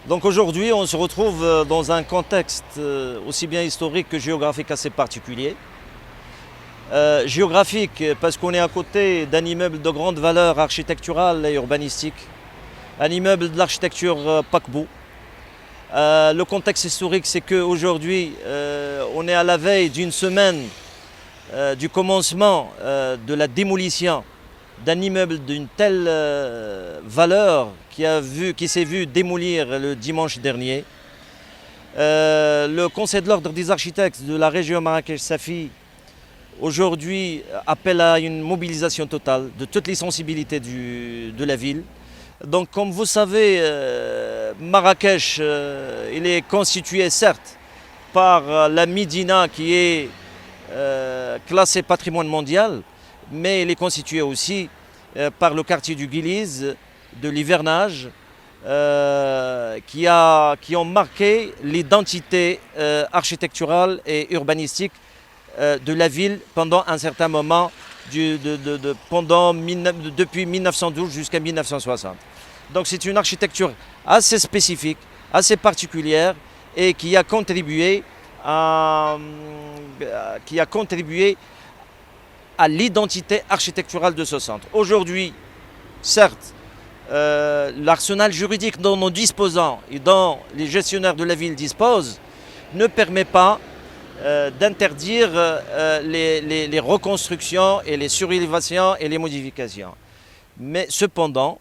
Donc aujourd'hui, on se retrouve dans un contexte aussi bien historique que géographique assez particulier. Géographique parce qu'on est à côté d'un immeuble de grande valeur architecturale et urbanistique, un immeuble de l'architecture paquebot. Le contexte historique, c'est qu'aujourd'hui, on est à la veille d'une semaine du commencement de la démolition d'un immeuble d'une telle valeur qui s'est vu démolir le dimanche dernier. Le Conseil de l'ordre des architectes de la région Marrakech-Safi aujourd'hui appelle à une mobilisation totale de toutes les sensibilités de la ville. Donc comme vous savez, Marrakech il est constitué certes par la Médina qui est classée patrimoine mondial, mais il est constitué aussi par le quartier du Guiliz, de l'hivernage, qui ont marqué l'identité architecturale et urbanistique de la ville pendant un certain moment, depuis 1912 jusqu'à 1960. Donc c'est une architecture assez spécifique, assez particulière et qui a contribué à l'identité architecturale de ce centre. Aujourd'hui, certes, l'arsenal juridique dont nous disposons et dont les gestionnaires de la ville disposent ne permet pas d'interdire les reconstructions et les surélévations et les modifications. Mais cependant,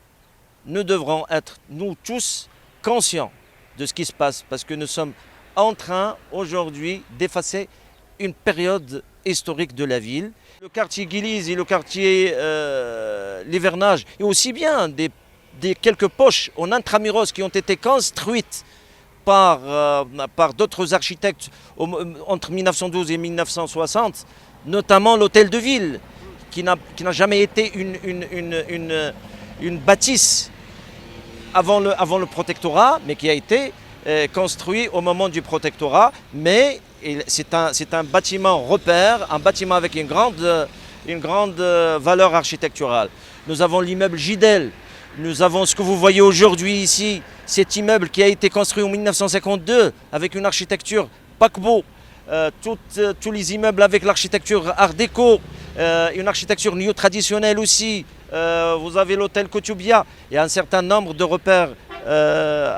nous devrons être, nous tous, conscients de ce qui se passe parce que nous sommes en train aujourd'hui d'effacer une période historique de la ville. Le quartier Guiliz et le quartier l'hivernage et aussi bien des quelques poches en intramuros qui ont été construites par d'autres architectes entre 1912 et 1960, notamment l'hôtel de ville, qui n'a jamais été une bâtisse avant le protectorat, mais qui a été construit au moment du protectorat. Mais c'est un bâtiment repère, un bâtiment avec une grande valeur architecturale. Nous avons l'immeuble Gidel. Nous avons ce que vous voyez aujourd'hui ici, cet immeuble qui a été construit en 1952 avec une architecture paquebot, tous les immeubles avec l'architecture art déco, une architecture néo-traditionnelle aussi. Vous avez l'hôtel Kotoubia et un certain nombre de repères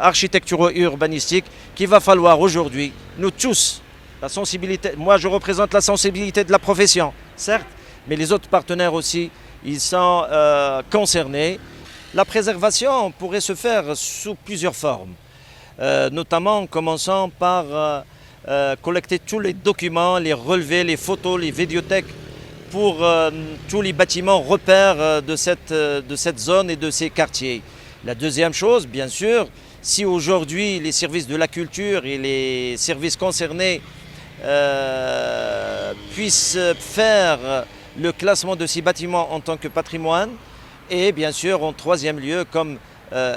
architecturaux et urbanistiques qu'il va falloir aujourd'hui, nous tous, la sensibilité, moi je représente la sensibilité de la profession, certes, mais les autres partenaires aussi, ils sont concernés. La préservation pourrait se faire sous plusieurs formes, notamment en commençant par collecter tous les documents, les relevés, les photos, les vidéothèques pour tous les bâtiments repères de cette zone et de ces quartiers. La deuxième chose, bien sûr, si aujourd'hui les services de la culture et les services concernés puissent faire le classement de ces bâtiments en tant que patrimoine, et bien sûr, en troisième lieu, comme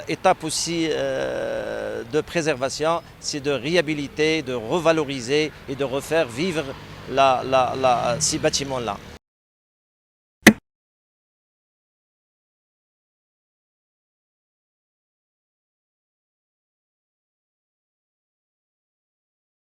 étape aussi de préservation, c'est de réhabiliter, de revaloriser et de refaire vivre ces bâtiments-là.